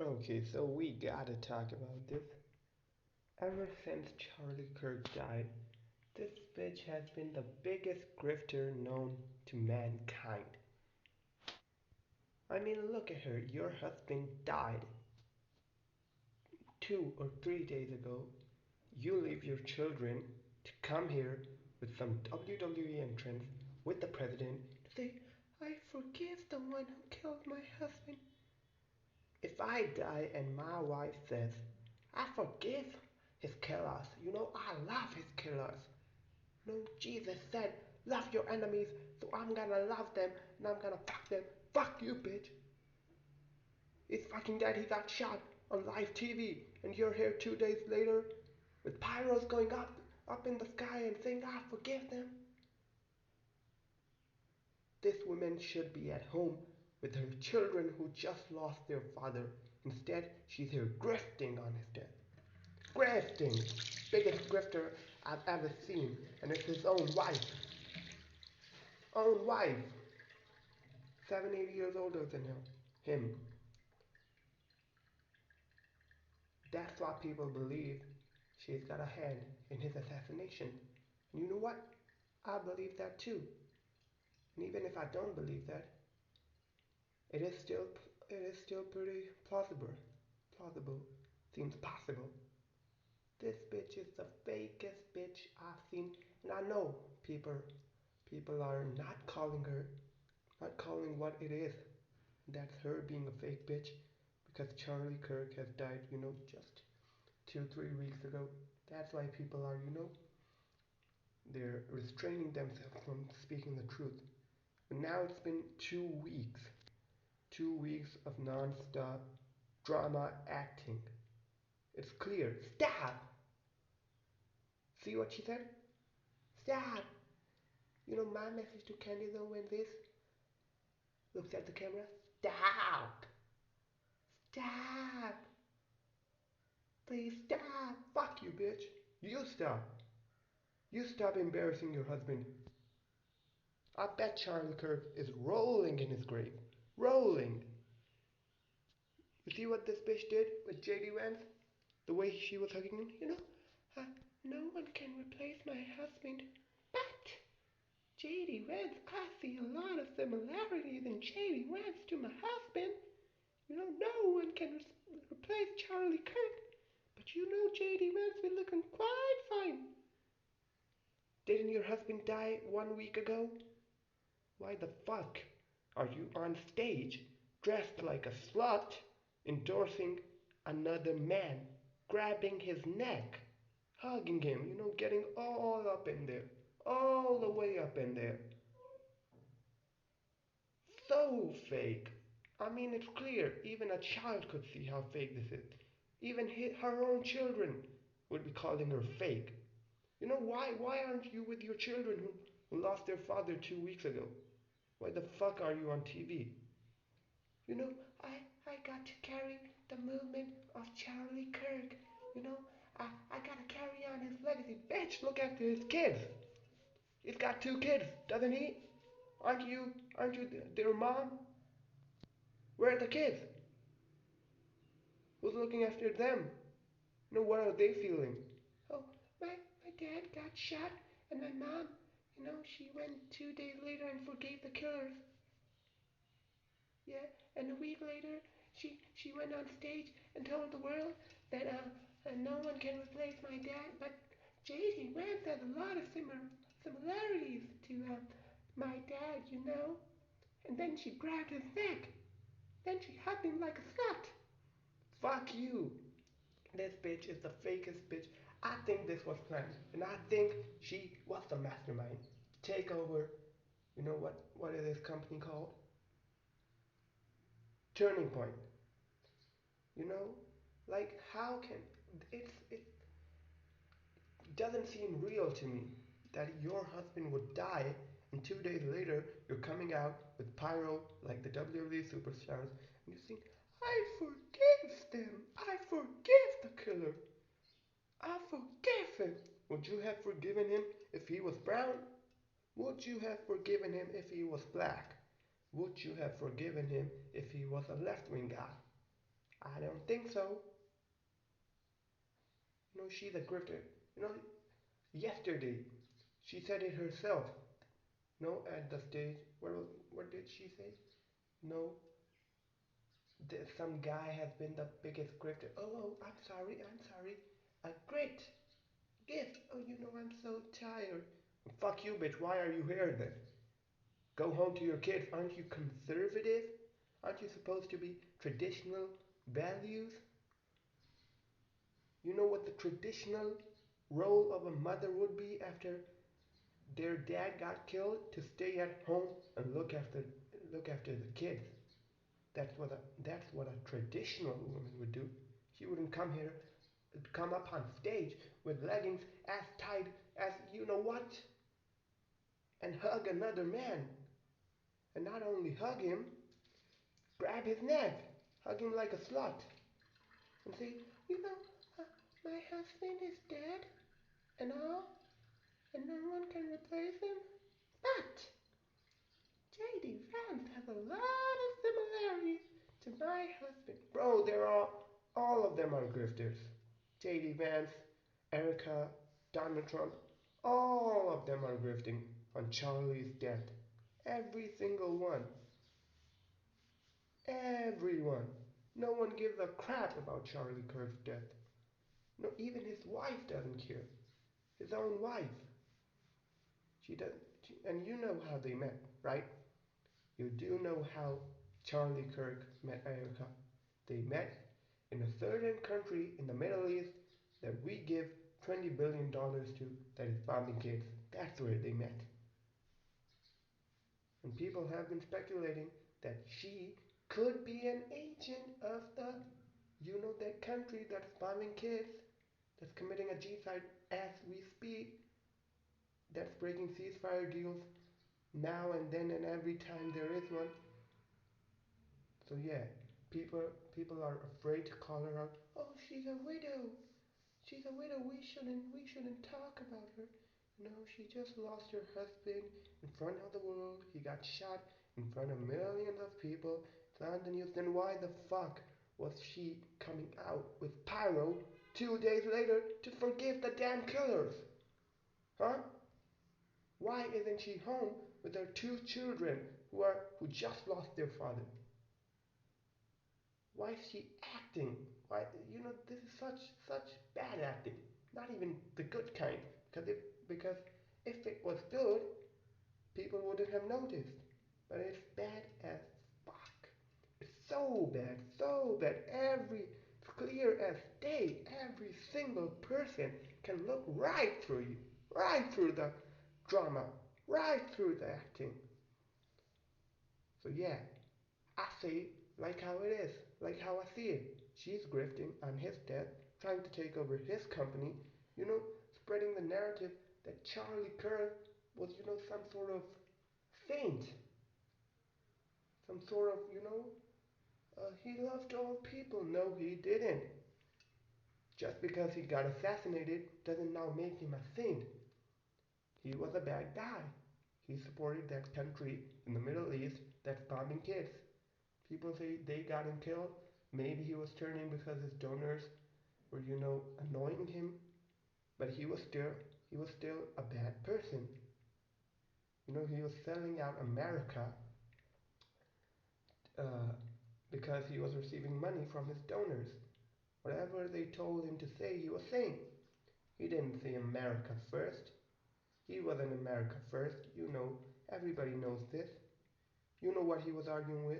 Okay, so we gotta talk about this. Ever since Charlie Kirk died, this bitch has been the biggest grifter known to mankind. I mean, look at her. Your husband died 2 or 3 days ago. You leave your children to come here with some WWE entrance with the president to say, I forgive the one who killed my husband. If I die and my wife says, I forgive his killers, I love his killers. No, Jesus said, love your enemies, so I'm gonna love them and I'm gonna fuck them. Fuck you, bitch. His fucking dad, he got shot on live TV, and you're here 2 days later with pyros going up in the sky and saying, I forgive them. This woman should be at home with her children who just lost their father. Instead, she's here grifting on his death. Grifting! Biggest grifter I've ever seen, and it's his own wife. Own wife! 7, 8 years older than him. That's why people believe she's got a hand in his assassination. And you know what? I believe that too. And even if I don't believe that, it is still it is still pretty plausible. Plausible. Seems possible. This bitch is the fakest bitch I've seen, and I know people are not calling what it is. That's her being a fake bitch because Charlie Kirk has died, just 2, 3 weeks ago. That's why people are, they're restraining themselves from speaking the truth. But now it's been 2 weeks, 2 weeks of non-stop drama acting. It's clear. Stop! See what she said? Stop! My message to Candy though when this looks at the camera. Stop! Stop! Please stop! Fuck you, bitch! You stop! You stop embarrassing your husband. I bet Charlie Kirk is rolling in his grave. Rolling! You see what this bitch did with JD Vance? The way she was hugging him? Uh, no one can replace my husband. But JD Vance, I see a lot of similarities in JD Vance to my husband. No one can replace Charlie Kirk. But JD Vance been looking quite fine. Didn't your husband die 1 week ago? Why the fuck are you on stage dressed like a slut, endorsing another man, grabbing his neck, hugging him, getting all up in there, all the way up in there? So fake. I mean, it's clear. Even a child could see how fake this is. Even her own children would be calling her fake. Why? Why aren't you with your children who lost their father 2 weeks ago? Why the fuck are you on TV? You know, I I got to carry the movement of Charlie Kirk. You know, I gotta carry on his legacy. Bitch, look after his kids. He's got 2 kids, doesn't he? Aren't you their mom? Where are the kids? Who's looking after them? What are they feeling? Oh, my dad got shot, and my mom, she went 2 days later and forgave the killers. Yeah, and a week later, she went on stage and told the world that no one can replace my dad. But J.D. Vance has a lot of similarities to my dad. And then she grabbed his neck. Then she hugged him like a slut. Fuck you. This bitch is the fakest bitch. I think this was planned, and I think she was the mastermind to take over. You know what is this company called? Turning Point. You know, like how can it doesn't seem real to me that your husband would die and 2 days later you're coming out with pyro like the WWE superstars and you think, I forgive them. I forgive the killer. I forgive him. Would you have forgiven him if he was brown? Would you have forgiven him if he was black? Would you have forgiven him if he was a left wing guy? I don't think so. She's a grifter. You know, yesterday she said it herself. No, at the stage. What did she say? No, some guy has been the biggest grifter. Oh, I'm sorry, I'm sorry. A great gift. Oh, I'm so tired. Fuck you, bitch. Why are you here then? Go home to your kids. Aren't you conservative? Aren't you supposed to be traditional values? You know what the traditional role of a mother would be after their dad got killed? To stay at home and look after the kids. That's what a traditional woman would do. She wouldn't come up on stage with leggings as tight as you know what, and hug another man, and not only hug him, grab his neck, hug him like a slut, and say, you know, uh, my husband is dead, and all, and no one can replace him. But J.D. Vance has a lot of similarities to my husband. Bro, all of them are grifters. J.D. Vance, Erika, Donald Trump, all of them are grifting on Charlie's death. Every single one. Everyone. No one gives a crap about Charlie Kirk's death. No, even his wife doesn't care. His own wife. She doesn't. And you know how they met, right? You do know how Charlie Kirk met Erika. They met in a certain country in the Middle East that we give $20 billion to, that is bombing kids. That's where they met. And people have been speculating that she could be an agent of that country that's bombing kids, that's committing a genocide as we speak, that's breaking ceasefire deals now and then and every time there is one. So yeah, people are afraid to call her out. Oh, she's a widow. She's a widow. We shouldn't talk about her. No, she just lost her husband in front of the world. He got shot in front of millions of people. It's on the news. Then why the fuck was she coming out with pyro 2 days later to forgive the damn killers? Huh? Why isn't she home with her two children who just lost their father? Why is she acting? Why this is such bad acting. Not even the good kind. Because if it was good, people wouldn't have noticed. But it's bad as fuck. It's so bad, so bad. It's clear as day. Every single person can look right through you, right through the drama, right through the acting. So yeah, I say like how it is, like how I see it. She's grifting on his death, trying to take over his company, you know, spreading the narrative that Charlie Kirk was, some sort of saint, some sort of, he loved all people. No, he didn't. Just because he got assassinated doesn't now make him a saint. He was a bad guy. He supported that country in the Middle East that's bombing kids. People say they got him killed. Maybe he was turning because his donors were, annoying him. But he was still a bad person. He was selling out America uh, because he was receiving money from his donors. Whatever they told him to say, he was saying. He didn't say America first. He wasn't America first. Everybody knows this. You know what he was arguing with.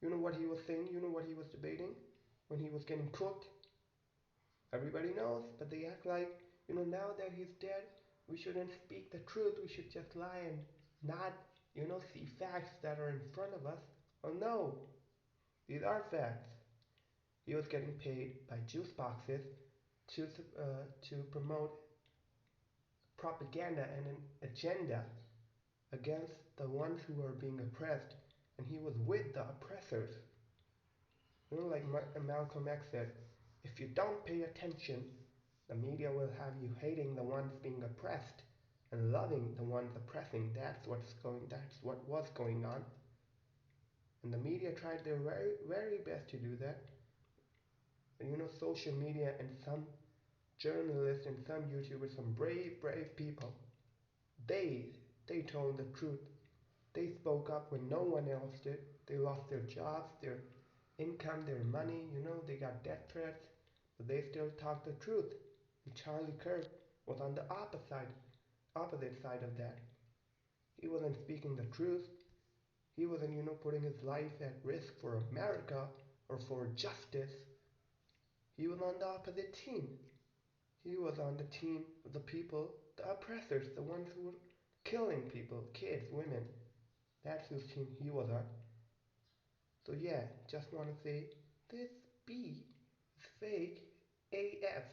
You know what he was saying. You know what he was debating when he was getting cooked. Everybody knows, but they act like, now that he's dead, we shouldn't speak the truth. We should just lie and not, see facts that are in front of us. Oh no, these are facts. He was getting paid by juice boxes to promote propaganda and an agenda against the ones who are being oppressed, and he was with the oppressors. Like Malcolm X said, if you don't pay attention, the media will have you hating the ones being oppressed and loving the ones oppressing. That's what was going on. And the media tried their very, very best to do that. Social media and some journalists and some YouTubers, some brave, brave people, they they told the truth. They spoke up when no one else did. They lost their jobs, their income, their money. They got death threats, but they still talked the truth. And Charlie Kirk was on the opposite side of that. He wasn't speaking the truth. He wasn't, putting his life at risk for America or for justice. He was on the opposite team. He was on the team of the people, the oppressors, the ones who were killing people, kids, women. That's whose team he was on. So yeah, just want to say this B is fake AF.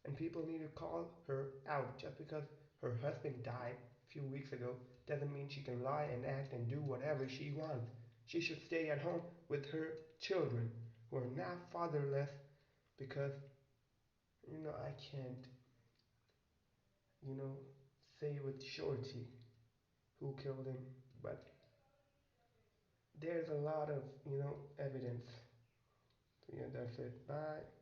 And people need to call her out. Just because her husband died a few weeks ago doesn't mean she can lie and act and do whatever she wants. She should stay at home with her children who are now fatherless because, I can't, you know, say with surety who killed him, but there's a lot of, evidence. So yeah, that's it. Bye.